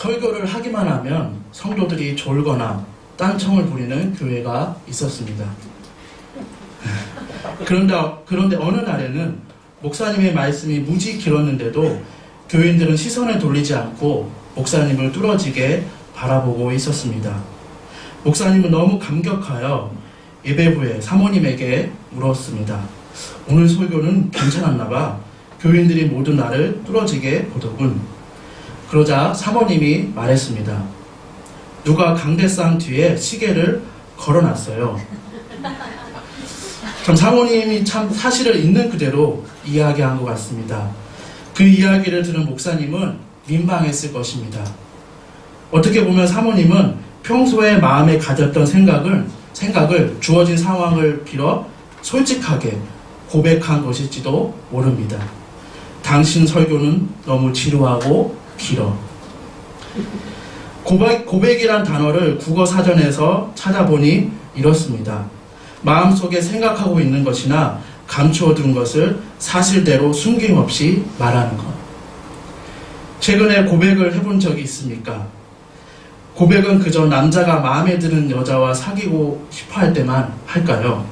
설교를 하기만 하면 성도들이 졸거나 딴청을 부리는 교회가 있었습니다. 그런데 어느 날에는 목사님의 말씀이 무지 길었는데도 교인들은 시선을 돌리지 않고 목사님을 뚫어지게 바라보고 있었습니다. 목사님은 너무 감격하여 예배 후에 사모님에게 물었습니다. 오늘 설교는 괜찮았나 봐. 교인들이 모두 나를 뚫어지게 보더군. 그러자 사모님이 말했습니다. 누가 강대상 뒤에 시계를 걸어놨어요. 참 사모님이 참 사실을 있는 그대로 이야기한 것 같습니다. 그 이야기를 들은 목사님은 민망했을 것입니다. 어떻게 보면 사모님은 평소에 마음에 가졌던 생각을 주어진 상황을 빌어 솔직하게 고백한 것일지도 모릅니다. 당신 설교는 너무 지루하고 길어. 고백이란 단어를 국어사전에서 찾아보니 이렇습니다. 마음속에 생각하고 있는 것이나 감추어둔 것을 사실대로 숨김없이 말하는 것. 최근에 고백을 해본 적이 있습니까? 고백은 그저 남자가 마음에 드는 여자와 사귀고 싶어 할 때만 할까요?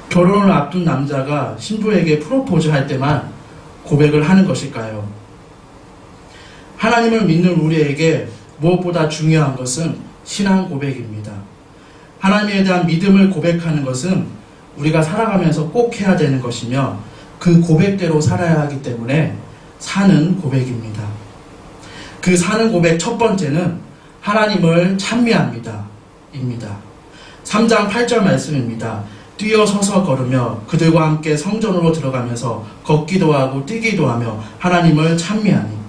결혼을 앞둔 남자가 신부에게 프로포즈 할 때만 고백을 하는 것일까요? 하나님을 믿는 우리에게 무엇보다 중요한 것은 신앙 고백입니다. 하나님에 대한 믿음을 고백하는 것은 우리가 살아가면서 꼭 해야 되는 것이며 그 고백대로 살아야 하기 때문에 사는 고백입니다. 그 사는 고백 첫 번째는 하나님을 찬미합니다. 입니다. 3장 8절 말씀입니다. 뛰어서서 걸으며 그들과 함께 성전으로 들어가면서 걷기도 하고 뛰기도 하며 하나님을 찬미하니.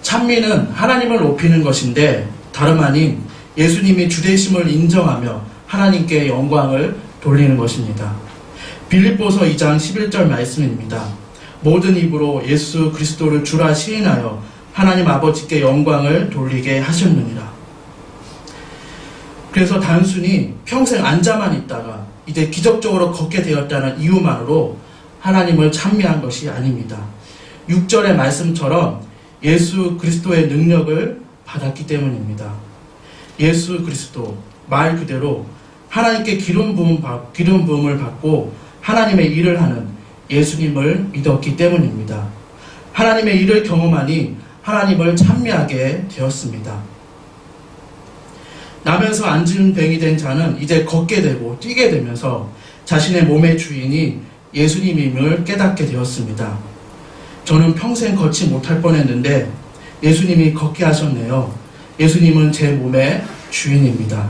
찬미는 하나님을 높이는 것인데 다름 아닌 예수님이 주되심을 인정하며 하나님께 영광을 돌리는 것입니다. 빌립보서 2장 11절 말씀입니다. 모든 입으로 예수 그리스도를 주라 시인하여 하나님 아버지께 영광을 돌리게 하셨느니라. 그래서 단순히 평생 앉아만 있다가 이제 기적적으로 걷게 되었다는 이유만으로 하나님을 찬미한 것이 아닙니다. 6절의 말씀처럼 예수 그리스도의 능력을 받았기 때문입니다. 예수 그리스도, 말 그대로 하나님께 기름 부음을 받고 하나님의 일을 하는 예수님을 믿었기 때문입니다. 하나님의 일을 경험하니 하나님을 찬미하게 되었습니다. 나면서 앉은 뱅이 된 자는 이제 걷게 되고 뛰게 되면서 자신의 몸의 주인이 예수님임을 깨닫게 되었습니다. 저는 평생 걷지 못할 뻔했는데 예수님이 걷게 하셨네요. 예수님은 제 몸의 주인입니다.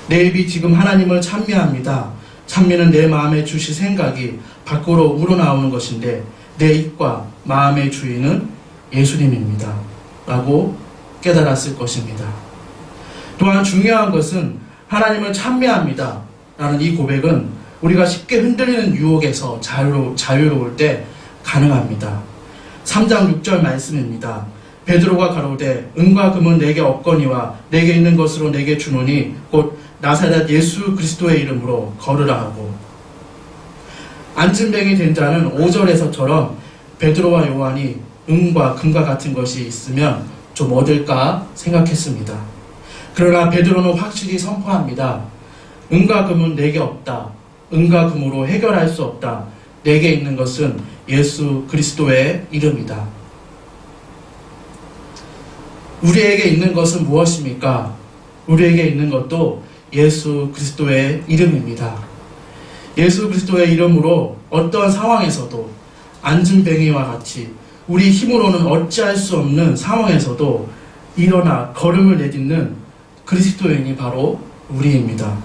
내 입이 지금 하나님을 찬미합니다. 찬미는 내 마음에 주실 생각이 밖으로 우러나오는 것인데 내 입과 마음의 주인은 예수님입니다. 라고 깨달았을 것입니다. 또한 중요한 것은 하나님을 찬미합니다. 라는 이 고백은 우리가 쉽게 흔들리는 유혹에서 자유로울 때 가능합니다. 3장 6절 말씀입니다. 베드로가 가로되 은과 금은 내게 없거니와 내게 있는 것으로 내게 주노니 곧 나사렛 예수 그리스도의 이름으로 걸으라 하고. 앉은 뱅이 된 자는 5절에서처럼 베드로와 요한이 은과 금과 같은 것이 있으면 좀 얻을까 생각했습니다. 그러나 베드로는 확실히 선포합니다. 은과 금은 내게 없다. 은과 금으로 해결할 수 없다. 내게 있는 것은 예수 그리스도의 이름이다. 우리에게 있는 것은 무엇입니까? 우리에게 있는 것도 예수 그리스도의 이름입니다. 예수 그리스도의 이름으로 어떤 상황에서도 앉은 뱅이와 같이 우리 힘으로는 어찌할 수 없는 상황에서도 일어나 걸음을 내딛는 그리스도인이 바로 우리입니다.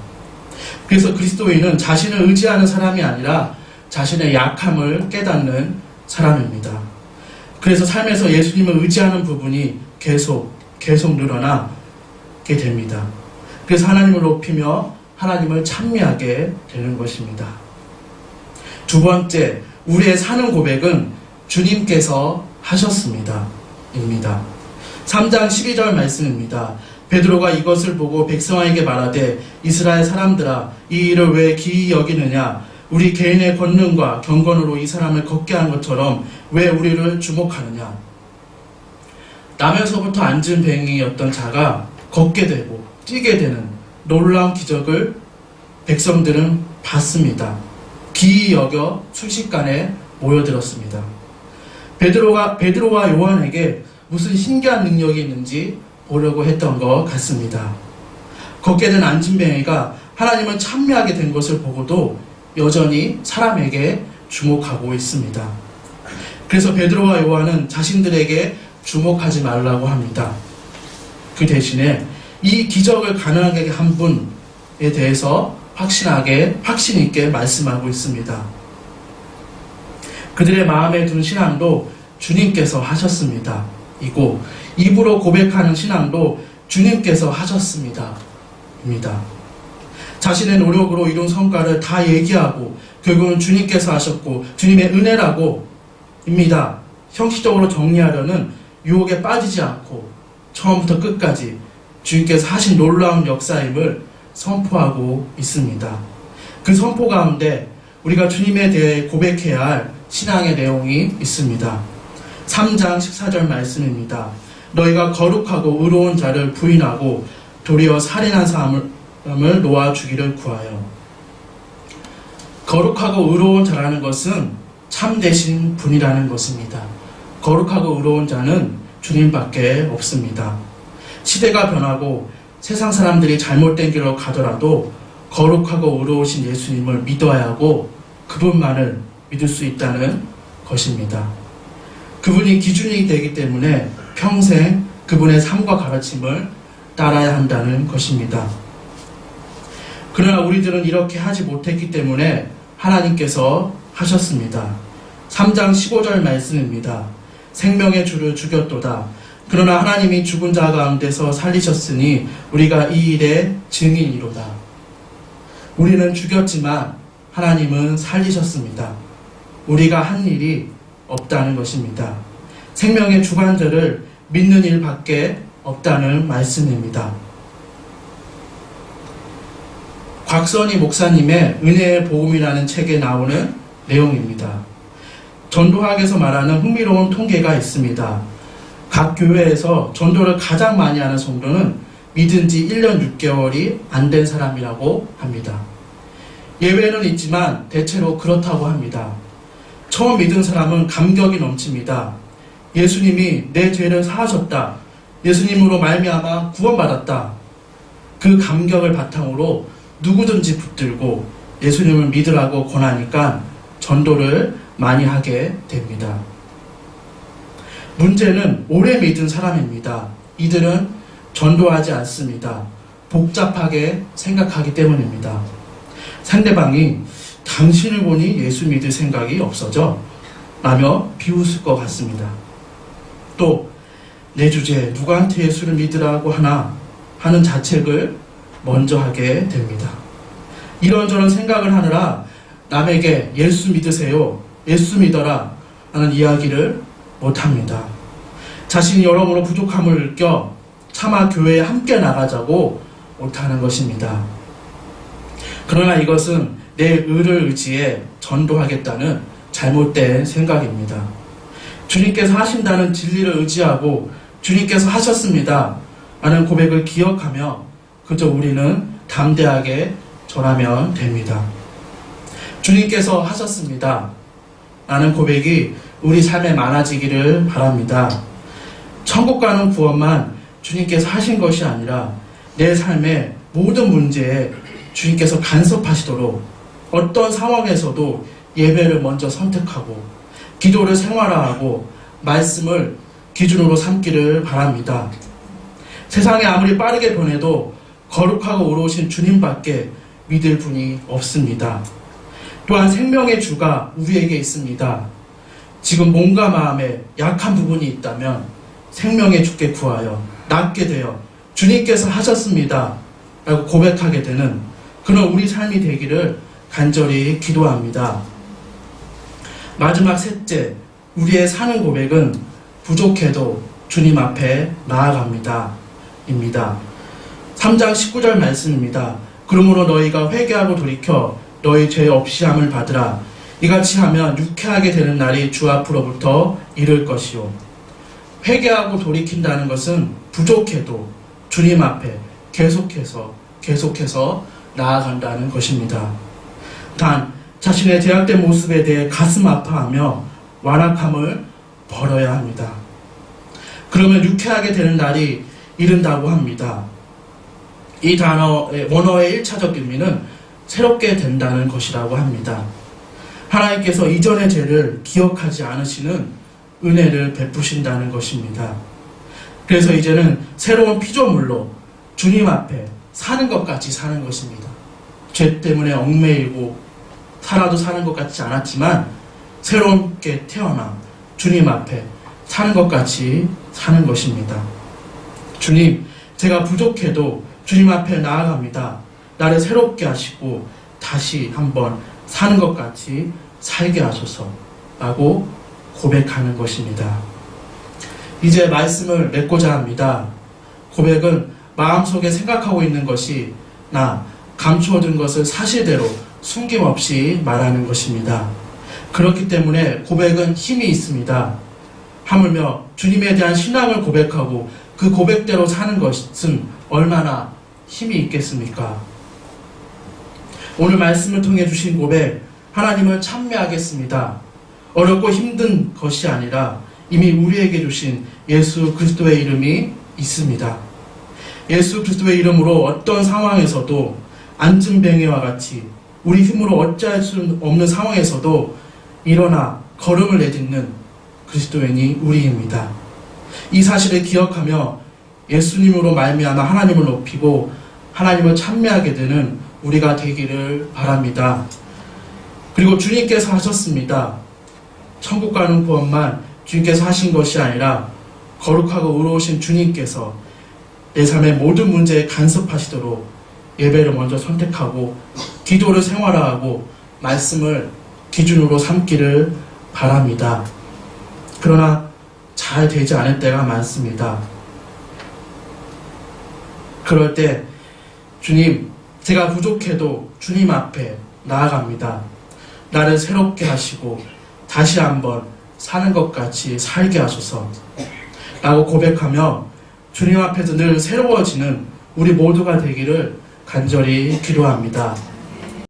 그래서 그리스도인은 자신을 의지하는 사람이 아니라 자신의 약함을 깨닫는 사람입니다. 그래서 삶에서 예수님을 의지하는 부분이 계속 늘어나게 됩니다. 그래서 하나님을 높이며 하나님을 찬미하게 되는 것입니다. 두 번째, 우리의 사는 고백은 주님께서 하셨습니다. 입니다. 3장 12절 말씀입니다. 베드로가 이것을 보고 백성에게 말하되 이스라엘 사람들아 이 일을 왜 기이 여기느냐 우리 개인의 권능과 경건으로 이 사람을 걷게 한 것처럼 왜 우리를 주목하느냐. 나면서부터 앉은 뱅이였던 자가 걷게 되고 뛰게 되는 놀라운 기적을 백성들은 봤습니다. 기이 여겨 순식간에 모여들었습니다. 베드로와 요한에게 무슨 신기한 능력이 있는지 보려고 했던 것 같습니다. 걷게 된 안진뱅이가 하나님을 찬미하게 된 것을 보고도 여전히 사람에게 주목하고 있습니다. 그래서 베드로와 요한은 자신들에게 주목하지 말라고 합니다. 그 대신에 이 기적을 가능하게 한 분에 대해서 확신 있게 말씀하고 있습니다. 그들의 마음에 둔 신앙도 주님께서 하셨습니다. 이고 입으로 고백하는 신앙도 주님께서 하셨습니다. 입니다. 자신의 노력으로 이룬 성과를 다 얘기하고 결국은 주님께서 하셨고 주님의 은혜라고 입니다. 형식적으로 정리하려는 유혹에 빠지지 않고 처음부터 끝까지 주님께서 하신 놀라운 역사임을 선포하고 있습니다. 그 선포 가운데 우리가 주님에 대해 고백해야 할 신앙의 내용이 있습니다. 3장 14절 말씀입니다. 너희가 거룩하고 의로운 자를 부인하고 도리어 살인한 사람을 놓아 주기를 구하여. 거룩하고 의로운 자라는 것은 참되신 분이라는 것입니다. 거룩하고 의로운 자는 주님밖에 없습니다. 시대가 변하고 세상 사람들이 잘못된 길로 가더라도 거룩하고 의로우신 예수님을 믿어야 하고 그분만을 믿을 수 있다는 것입니다. 그분이 기준이 되기 때문에 평생 그분의 삶과 가르침을 따라야 한다는 것입니다. 그러나 우리들은 이렇게 하지 못했기 때문에 하나님께서 하셨습니다. 3장 15절 말씀입니다. 생명의 주를 죽였도다. 그러나 하나님이 죽은 자 가운데서 살리셨으니 우리가 이 일의 증인이로다. 우리는 죽였지만 하나님은 살리셨습니다. 우리가 한 일이 없다는 것입니다. 생명의 주관자를 믿는 일밖에 없다는 말씀입니다. 곽선희 목사님의 은혜의 복음이라는 책에 나오는 내용입니다. 전도학에서 말하는 흥미로운 통계가 있습니다. 각 교회에서 전도를 가장 많이 하는 성도는 믿은 지 1년 6개월이 안 된 사람이라고 합니다. 예외는 있지만 대체로 그렇다고 합니다. 처음 믿은 사람은 감격이 넘칩니다. 예수님이 내 죄를 사하셨다. 예수님으로 말미암아 구원받았다. 그 감격을 바탕으로 누구든지 붙들고 예수님을 믿으라고 권하니까 전도를 많이 하게 됩니다. 문제는 오래 믿은 사람입니다. 이들은 전도하지 않습니다. 복잡하게 생각하기 때문입니다. 상대방이 당신을 보니 예수 믿을 생각이 없어져 라며 비웃을 것 같습니다. 또 내 주제에 누구한테 예수를 믿으라고 하나 하는 자책을 먼저 하게 됩니다. 이런저런 생각을 하느라 남에게 예수 믿으세요, 예수 믿어라 하는 이야기를 못합니다. 자신이 여러모로 부족함을 느껴 차마 교회에 함께 나가자고 못하는 것입니다. 그러나 이것은 내 의를 의지해 전도하겠다는 잘못된 생각입니다. 주님께서 하신다는 진리를 의지하고 주님께서 하셨습니다 라는 고백을 기억하며 그저 우리는 담대하게 전하면 됩니다. 주님께서 하셨습니다 라는 고백이 우리 삶에 많아지기를 바랍니다. 천국 가는 구원만 주님께서 하신 것이 아니라 내 삶의 모든 문제에 주님께서 간섭하시도록 어떤 상황에서도 예배를 먼저 선택하고 기도를 생활화하고 말씀을 기준으로 삼기를 바랍니다. 세상이 아무리 빠르게 변해도 거룩하고 의로우신 주님밖에 믿을 분이 없습니다. 또한 생명의 주가 우리에게 있습니다. 지금 몸과 마음에 약한 부분이 있다면 생명의 주께 구하여 낫게 되어 주님께서 하셨습니다 라고 고백하게 되는 그런 우리 삶이 되기를 간절히 기도합니다. 마지막 셋째, 우리의 사는 고백은 부족해도 주님 앞에 나아갑니다 입니다. 3장 19절 말씀입니다. 그러므로 너희가 회개하고 돌이켜 너희 죄 없이함을 받으라. 이같이 하면 유쾌하게 되는 날이 주 앞으로부터 이를 것이요. 회개하고 돌이킨다는 것은 부족해도 주님 앞에 계속해서 나아간다는 것입니다. 단 자신의 죄악된 모습에 대해 가슴 아파하며 완악함을 벌어야 합니다. 그러면 유쾌하게 되는 날이 이른다고 합니다. 이 단어의 원어의 1차적 의미는 새롭게 된다는 것이라고 합니다. 하나님께서 이전의 죄를 기억하지 않으시는 은혜를 베푸신다는 것입니다. 그래서 이제는 새로운 피조물로 주님 앞에 사는 것 같이 사는 것입니다. 죄 때문에 얽매이고 살아도 사는 것 같지 않았지만 새롭게 태어나 주님 앞에 사는 것 같이 사는 것입니다. 주님, 제가 부족해도 주님 앞에 나아갑니다. 나를 새롭게 하시고 다시 한번 사는 것 같이 살게 하소서 라고 고백하는 것입니다. 이제 말씀을 맺고자 합니다. 고백은 마음속에 생각하고 있는 것이 나 감추어둔 것을 사실대로 숨김없이 말하는 것입니다. 그렇기 때문에 고백은 힘이 있습니다. 하물며 주님에 대한 신앙을 고백하고 그 고백대로 사는 것은 얼마나 힘이 있겠습니까? 오늘 말씀을 통해 주신 고백, 하나님을 찬미하겠습니다. 어렵고 힘든 것이 아니라 이미 우리에게 주신 예수 그리스도의 이름이 있습니다. 예수 그리스도의 이름으로 어떤 상황에서도 안진뱅이와 같이 우리 힘으로 어찌할 수 없는 상황에서도 일어나 걸음을 내딛는 그리스도인이 우리입니다. 이 사실을 기억하며 예수님으로 말미암아 하나님을 높이고 하나님을 찬미하게 되는 우리가 되기를 바랍니다. 그리고 주님께서 하셨습니다. 천국 가는 구원만 주님께서 하신 것이 아니라 거룩하고 의로우신 주님께서 내 삶의 모든 문제에 간섭하시도록 예배를 먼저 선택하고 기도를 생활화하고 말씀을 기준으로 삼기를 바랍니다. 그러나 잘 되지 않을 때가 많습니다. 그럴 때 주님, 제가 부족해도 주님 앞에 나아갑니다. 나를 새롭게 하시고 다시 한번 사는 것 같이 살게 하소서 라고 고백하며 주님 앞에서 늘 새로워지는 우리 모두가 되기를 간절히 기도합니다.